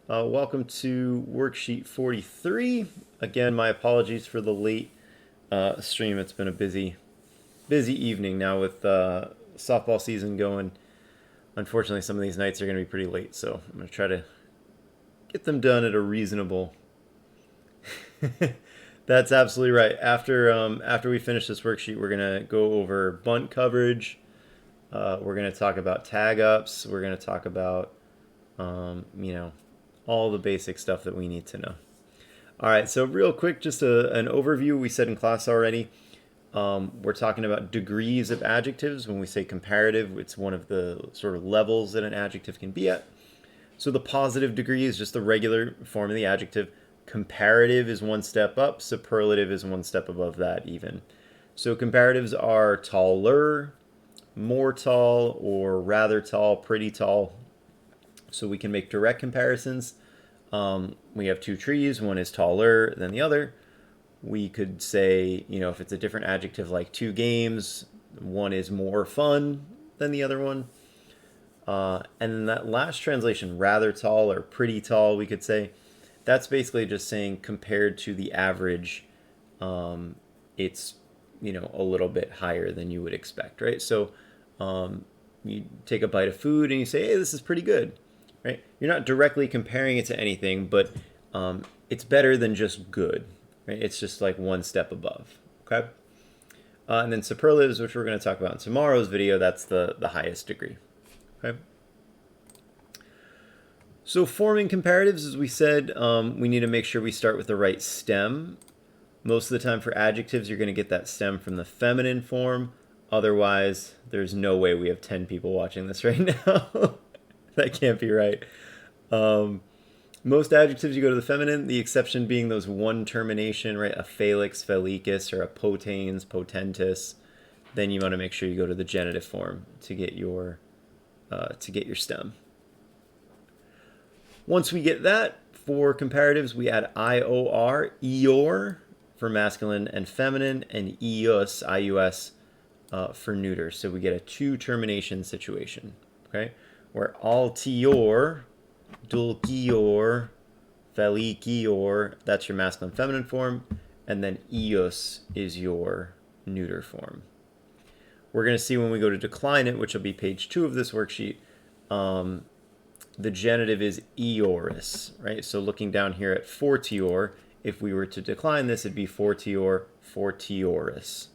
Welcome to Worksheet 43. Again, my apologies for the late stream. It's been a busy evening now with softball season going. Unfortunately, some of these nights are going to be pretty late, so I'm going to try to get them done at a reasonable. That's absolutely right. After we finish this worksheet, we're going to go over bunt coverage. We're going to talk about tag ups. We're going to talk about, all the basic stuff that we need to know. All right, so real quick, just an overview. We said in class already, we're talking about degrees of adjectives. When we say comparative, it's one of the sort of levels that an adjective can be at. So the positive degree is just the regular form of the adjective. Comparative is one step up. Superlative is one step above that even. So comparatives are taller, more tall, or rather tall, pretty tall. So we can make direct comparisons. We have two trees. One is taller than the other. We could say, if it's a different adjective like two games, one is more fun than the other one. And then that last translation, rather tall or pretty tall, we could say, that's basically just saying compared to the average, it's, a little bit higher than you would expect, right? So you take a bite of food and you say, hey, this is pretty good. Right? You're not directly comparing it to anything, but it's better than just good. Right? It's just like one step above. Okay. And then superlatives, which we're going to talk about in tomorrow's video, that's the highest degree. Okay. So forming comparatives, as we said, we need to make sure we start with the right stem. Most of the time for adjectives, you're going to get that stem from the feminine form. Otherwise, there's no way we have 10 people watching this right now. That can't be right. Most adjectives you go to the feminine, the exception being those one termination, right? A felix, felicus, or a potens, potentis. Then you want to make sure you go to the genitive form to get your stem. Once we get that, for comparatives, we add IOR, eor, for masculine and feminine, and ius, ius, for neuter. So we get a two termination situation. Okay. Where altior, dulcior, felicior, that's your masculine feminine form, and then ius is your neuter form. We're going to see when we go to decline it, which will be page 2 of this worksheet, the genitive is eoris, right? So looking down here at fortior, if we were to decline this, it'd be fortior, fortioris.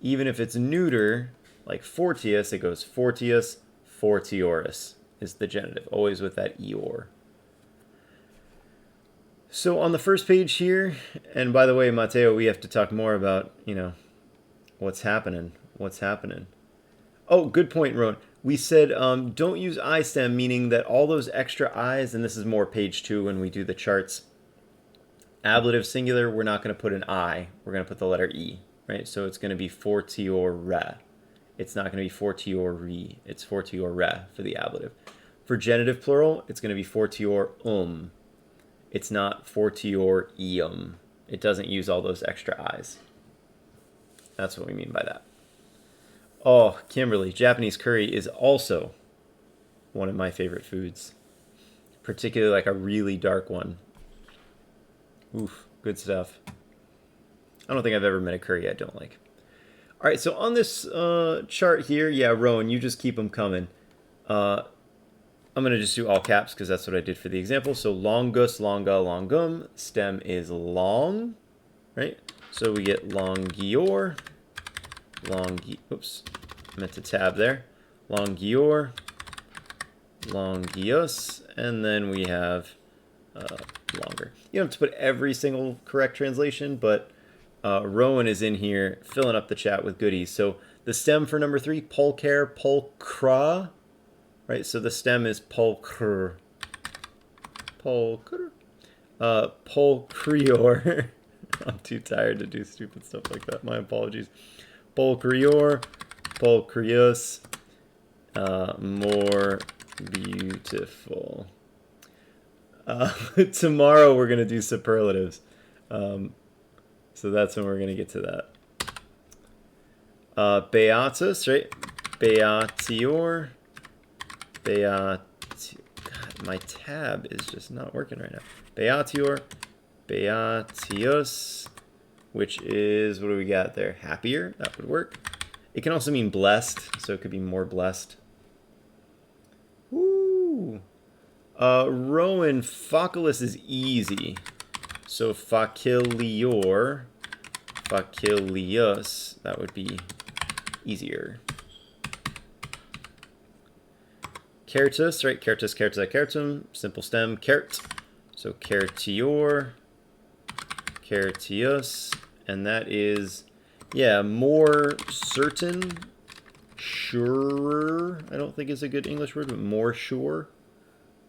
Even if it's neuter, like fortius, it goes fortius, fortioris is the genitive, always with that eor. So on the first page here, and by the way, Matteo, we have to talk more about, what's happening. Oh, good point, Rowan. We said don't use I stem, meaning that all those extra I's, and this is more page 2 when we do the charts. Ablative singular, we're not going to put an I. We're going to put the letter E, right? So it's going to be fortiore. It's not going to be fortiori. It's fortiore for the ablative. For genitive plural, it's going to be fortior. It's not fortiorium. It doesn't use all those extra I's. That's what we mean by that. Oh, Kimberly, Japanese curry is also one of my favorite foods. Particularly like a really dark one. Oof, good stuff. I don't think I've ever met a curry I don't like. All right, so on this chart here, yeah, Rowan, you just keep them coming. I'm going to just do all caps because that's what I did for the example. So longus, longa, longum. Stem is long, right? So we get longior, oops, I meant to tab there. Longior, longius, and then we have longer. You don't have to put every single correct translation, but Rowan is in here filling up the chat with goodies. So the stem for number 3, pulcher, pulcra, right? So the stem is pulcr, pulcrior. I'm too tired to do stupid stuff like that. My apologies. Pulcrior, pulcrius, more beautiful. Tomorrow we're going to do superlatives. So that's when we're going to get to that. Beatus, right? Beatior. God, My tab is just not working right now. Beatior, beatius, which is, what do we got there? Happier, that would work. It can also mean blessed, so it could be more blessed. Woo! Rowan, facilus is easy. So facilior, facilius, that would be easier. Certus, right? Certus, certus, certum, simple stem, cert. So certior, certius, and that is, yeah, more certain, surer. I don't think is a good English word, but more sure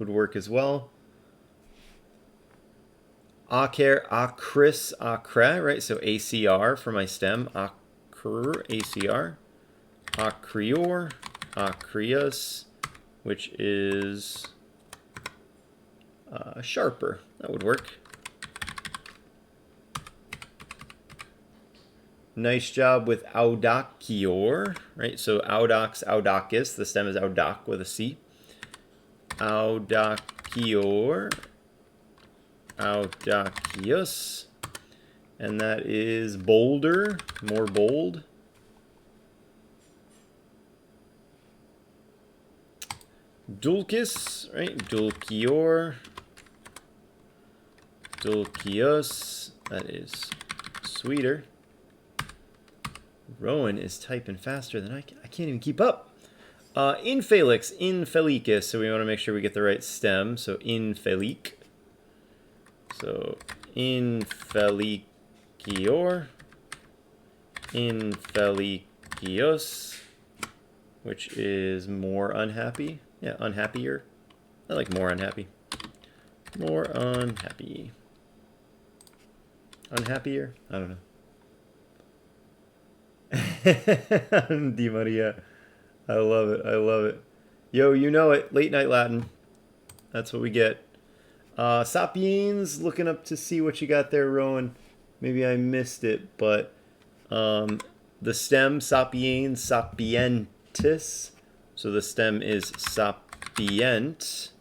would work as well. Acer, acris, acre, right? So ACR for my stem, acr, ACR. Acrior, acrius, which is sharper. That would work. Nice job with audacior, right? So audax, audacus, the stem is audac with a C. Audacior, audacius, and that is bolder, more bold. Dulcis, right? Dulcior, dulcius, that is sweeter. Rowan is typing faster than I can't even keep up. Infelix, infelicus, so we want to make sure we get the right stem. So infelic. So infelicior, infelicius, which is more unhappy. Yeah, unhappier. I like more unhappy. More unhappy. Unhappier? I don't know. Di Maria. I love it. I love it. Yo, you know it. Late night Latin. That's what we get. Sapiens, looking up to see what you got there, Rowan. Maybe I missed it, but the stem, sapiens, sapientis. So the stem is sapient.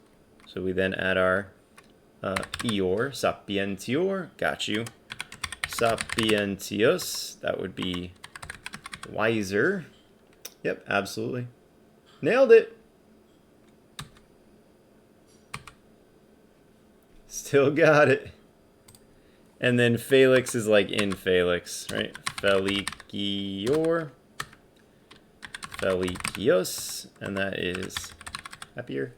So we then add our eor, sapientior. Got you. Sapientius. That would be wiser. Yep, absolutely. Nailed it. Still got it. And then Felix is like infelix, right? Felicior. Felicius. And that is happier.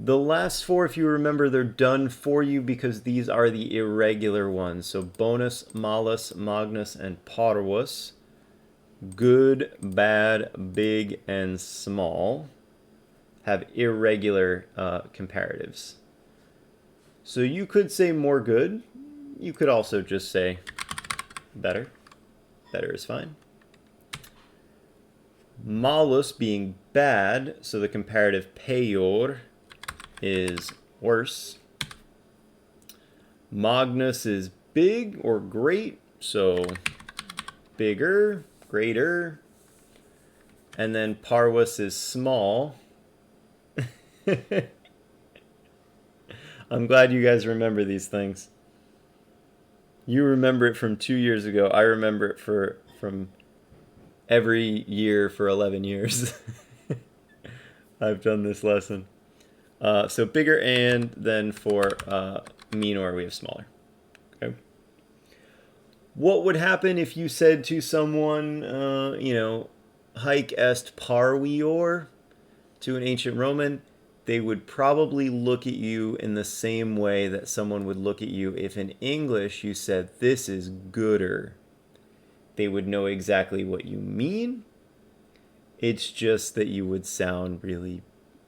The last four, if you remember, they're done for you because these are the irregular ones. So bonus, malus, magnus, and parvus. Good, bad, big, and small have irregular comparatives. So you could say more good. You could also just say better. Better is fine. Malus being bad, so the comparative peior is worse. Magnus is big or great, so bigger, greater. And then parvus is small. I'm glad you guys remember these things. You remember it from 2 years ago. I remember it from every year for 11 years. I've done this lesson. So bigger, and then for minor we have smaller. Okay. What would happen if you said to someone, haec est parvior, to an ancient Roman? They would probably look at you in the same way that someone would look at you if in English you said, this is gooder. They would know exactly what you mean. It's just that you would sound really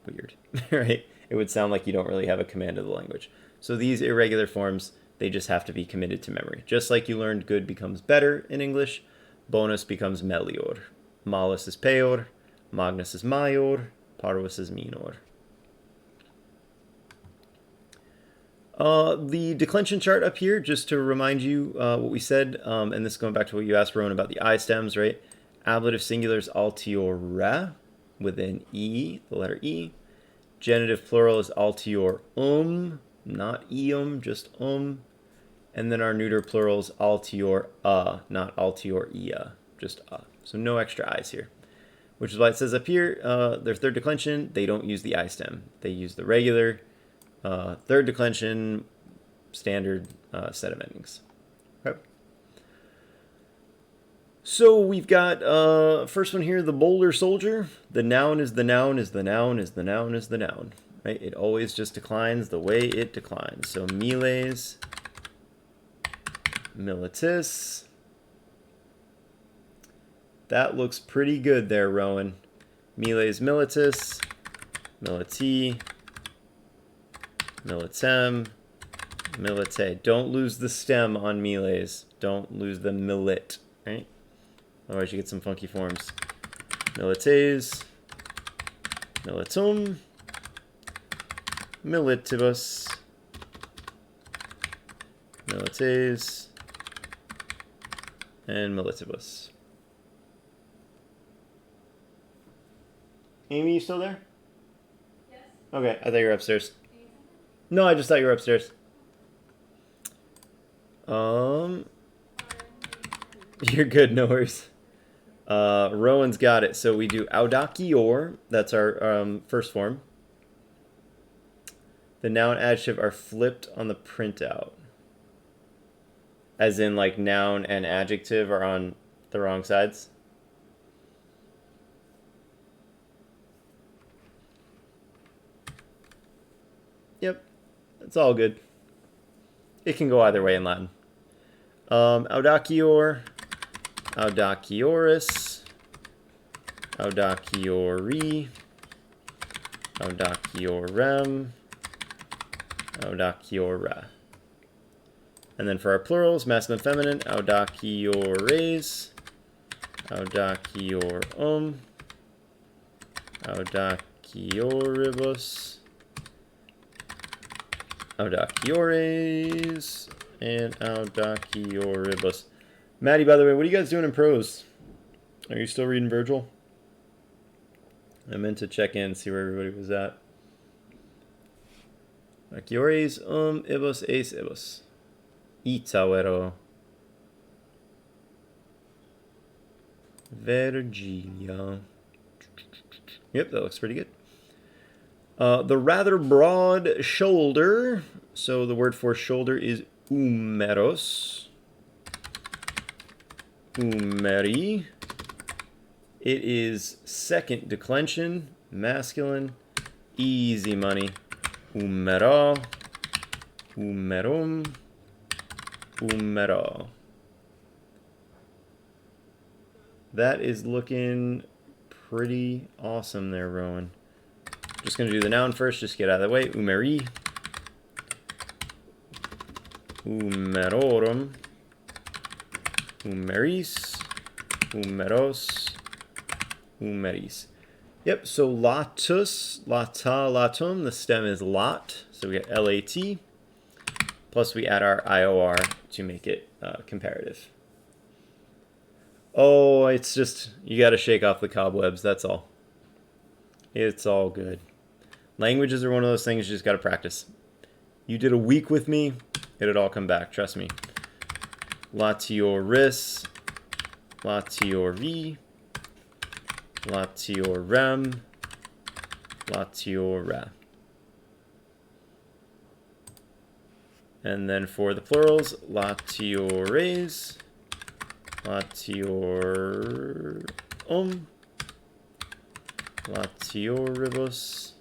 weird, right? It would sound like you don't really have a command of the language. So these irregular forms, they just have to be committed to memory. Just like you learned good becomes better in English, bonus becomes melior. Malus is peior, magnus is maior, parvus is minor. The declension chart up here, just to remind you what we said, and this is going back to what you asked, Rowan, about the I stems, right? Ablative singulars altiora, with an E, the letter E. Genitive plural is altior not just And then our neuter plural is altior not altior ia, just So no extra I's here. Which is why it says up here, their third declension, they don't use the I stem. They use the regular third declension standard set of endings. Okay. So we've got first one here, the boulder soldier. The noun is the noun is the noun is the noun is the noun. Right? It always just declines the way it declines. So miles, militis. That looks pretty good there, Rowan. Miles militis, militi, militem, milite. Don't lose the stem on miles. Don't lose the milit, right? Otherwise you get some funky forms. Milites, militum, militibus, milites, and militibus. Amy, you still there? Yes. Okay, I thought you were upstairs. No, I just thought you were upstairs. You're good, no worries. Rowan's got it. So we do audacior, that's our first form. The noun and adjective are flipped on the printout. As in, like, noun and adjective are on the wrong sides. Yep, it's all good. It can go either way in Latin. Audacior, audacioris, audaciori, audaciorem, audaciora. And then for our plurals, masculine, feminine, audaciores, audaciorum, audacioribus, audaciores, and audacioribus. Maddie, by the way, what are you guys doing in prose? Are you still reading Virgil? I meant to check in and see where everybody was at. Audaciores, ibus, ace, ibus. Itawero. Virgilia. Yep, that looks pretty good. The rather broad shoulder. So the word for shoulder is humeros. Humeri. It is second declension, masculine, easy money. Humera, humerum, humera. That is looking pretty awesome there, Rowan. Just going to do the noun first, just get out of the way. Humeri, humerorum, humeris, humeros, humeris. Yep, so latus, lata, latum, the stem is lat, so we get L-A-T, plus we add our IOR to make it comparative. Oh, it's just, you got to shake off the cobwebs, that's all. It's all good. Languages are one of those things you just got to practice. You did a week with me, it'll all come back, trust me. Latioris, latiori, latiorem, latiora. And then for the plurals, latiores, latiorum, latioribus,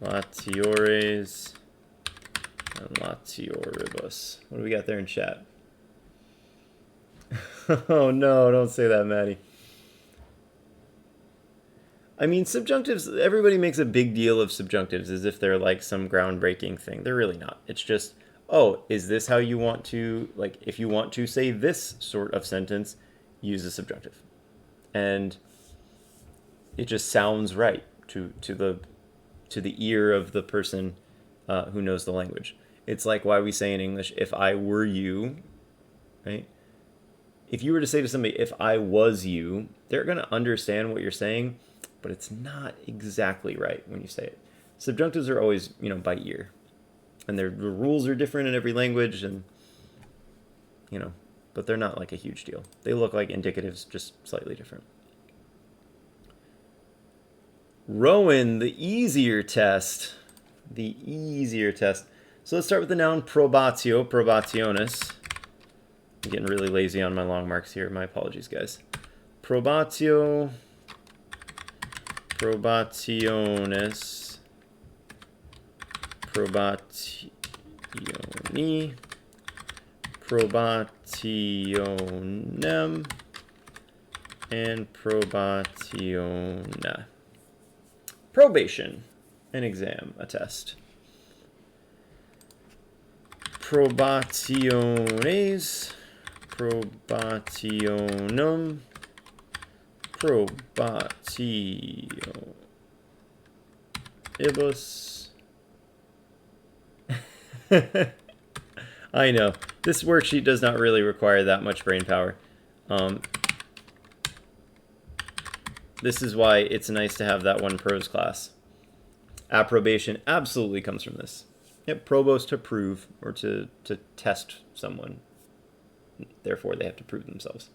latiores, and latioribus. What do we got there in chat? Oh no, don't say that, Maddie. I mean, subjunctives, everybody makes a big deal of subjunctives as if they're like some groundbreaking thing. They're really not. It's just, oh, is this how you want to, like, if you want to say this sort of sentence, use a subjunctive. And it just sounds right to the ear of the person who knows the language. It's like why we say in English, if I were you, right? If you were to say to somebody, if I was you, they're going to understand what you're saying. but it's not exactly right when you say it. Subjunctives are always, by ear. And the rules are different in every language, and, but they're not like a huge deal. They look like indicatives, just slightly different. Rowan, the easier test. The easier test. So let's start with the noun probatio, probationis. I'm getting really lazy on my long marks here. My apologies, guys. Probatio, probationis, probationi, probationem, and probationa. Probation, an exam, a test. Probationes, probationum, probationibus. I know, this worksheet does not really require that much brain power. This is why it's nice to have that one prose class. Approbation absolutely comes from this. Yep, probos, to prove, or to test someone. Therefore, they have to prove themselves.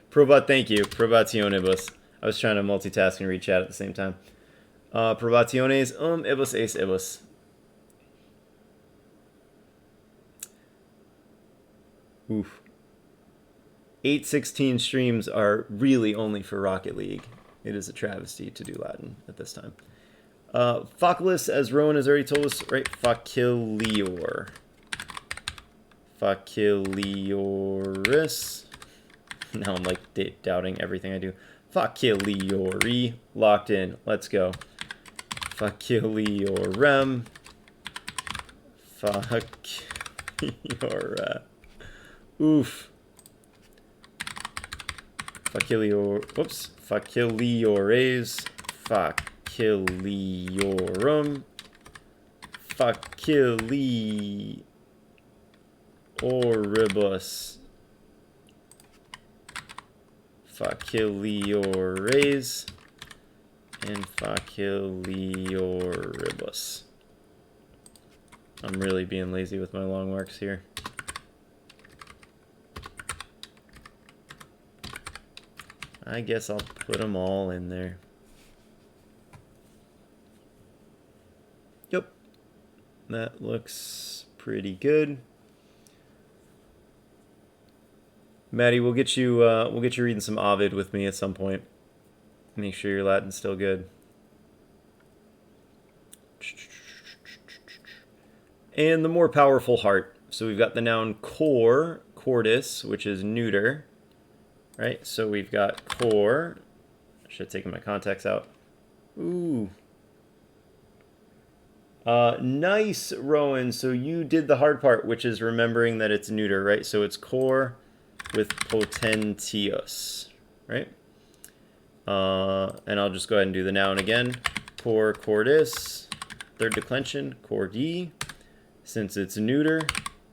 Probat, thank you. Probationibus. I was trying to multitask and read chat at the same time. Probationes, ibus ace ibus. Oof. 816 streams are really only for Rocket League. It is a travesty to do Latin at this time. Facilis, as Rowan has already told us, right? Facilior. Facilioris. Now I'm like doubting everything I do. Faciliori. Locked in. Let's go. Faciliorem. Faciliora. Oof. Faciliores, faciliorum, facilioribus, faciliores, and facilioribus. I'm really being lazy with my long marks here. I guess I'll put them all in there. Yep. That looks pretty good. Maddie, we'll get you reading some Ovid with me at some point. Make sure your Latin's still good. And the more powerful heart. So we've got the noun cor, cordis, which is neuter. Right, so we've got core. I should have taken my contacts out. Ooh. Nice, Rowan. So you did the hard part, which is remembering that it's neuter, right? So it's core with potentius, right? And I'll just go ahead and do the noun again. Core, cordis, third declension, cordi. Since it's neuter,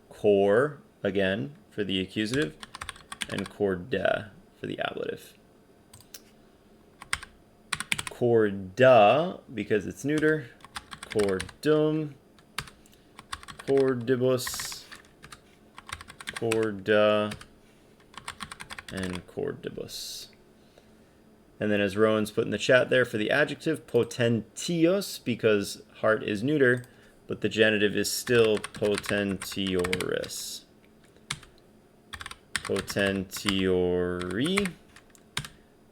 core, again, for the accusative, and corda for the ablative. Corda, because it's neuter, cordum, cordibus, corda, and cordibus. And then as Rowan's put in the chat there for the adjective, potentius, because heart is neuter, but the genitive is still potentioris. Potentiori.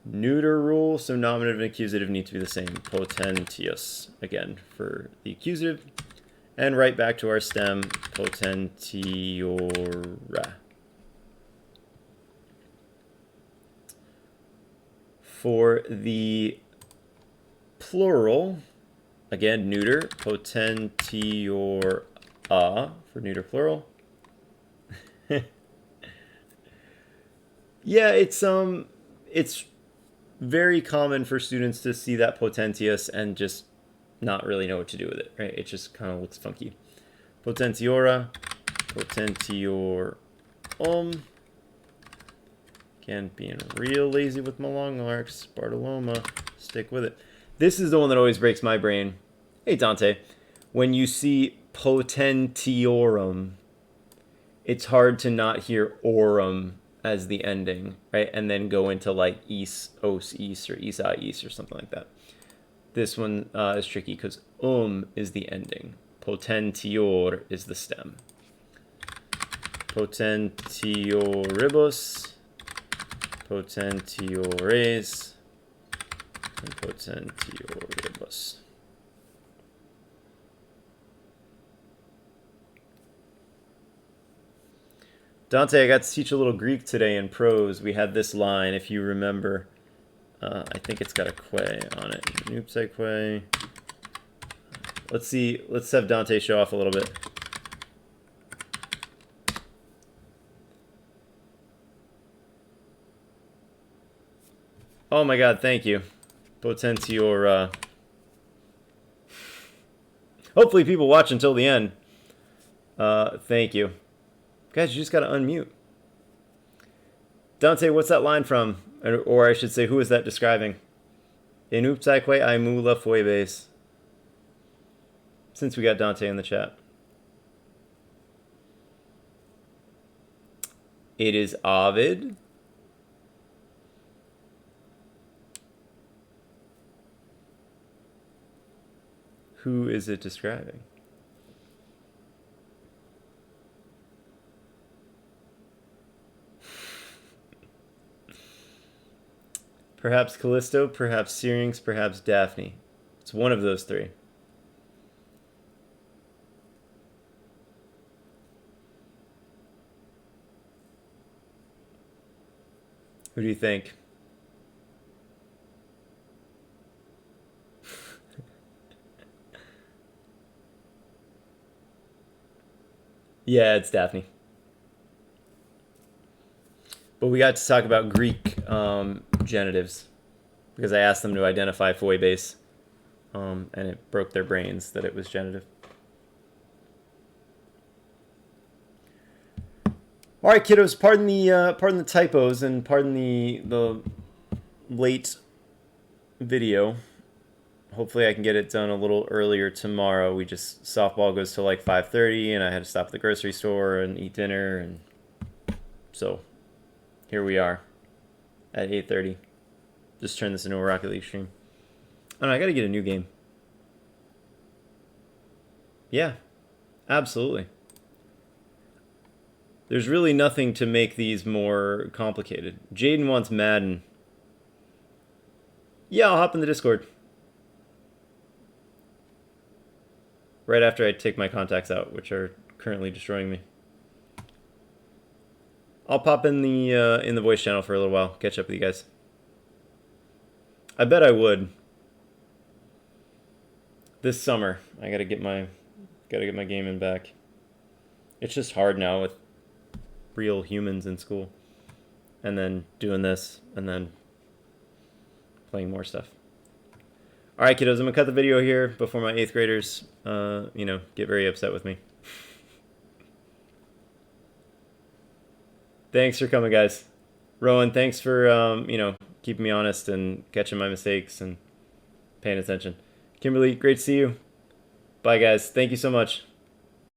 Neuter rule, so nominative and accusative need to be the same. Potentius, again, for the accusative. And right back to our stem, potentiora. For the plural, again, neuter, potentiora for neuter plural. Yeah, it's very common for students to see that potentius and just not really know what to do with it, right? It just kind of looks funky. Potentiora, potentiorum. Again, being real lazy with my long arcs. Bartoloma, stick with it. This is the one that always breaks my brain. Hey, Dante. When you see potentiorum, it's hard to not hear orum as the ending, right? And then go into like is, os, is, or isa, is, or something like that. This one is tricky because is the ending. Potentior is the stem. Potentioribus, potentiores, and potentioribus. Dante, I got to teach a little Greek today in prose. We had this line, if you remember. I think it's got a que on it. Noopsai que. Let's see. Let's have Dante show off a little bit. Oh my God! Thank you, Potentior. Hopefully, people watch until the end. Thank you, guys. You just gotta unmute. Dante, what's that line from? Or I should say, who is that describing? Enuptaque aimula fuebes. Since we got Dante in the chat. It is Ovid. Who is it describing? Perhaps Callisto, perhaps Syrinx, perhaps Daphne. It's one of those three. Who do you think? Yeah, it's Daphne. But we got to talk about Greek genitives because I asked them to identify foibase, and it broke their brains that it was genitive. All right, kiddos, pardon the typos and pardon the late video. Hopefully I can get it done a little earlier tomorrow. Softball goes till like 5:30, and I had to stop at the grocery store and eat dinner, and so here we are at 8:30. Just turn this into a Rocket League stream. I got to get a new game. Yeah, absolutely. There's really nothing to make these more complicated. Jaden wants Madden. Yeah, I'll hop in the Discord. Right after I take my contacts out, which are currently destroying me. I'll pop in the voice channel for a little while, catch up with you guys. I bet I would. This summer, I gotta get my gaming back. It's just hard now with real humans in school, and then doing this, and then playing more stuff. All right, kiddos, I'm gonna cut the video here before my 8th graders, get very upset with me. Thanks for coming, guys. Rowan, thanks for, keeping me honest and catching my mistakes and paying attention. Kimberly, great to see you. Bye, guys. Thank you so much.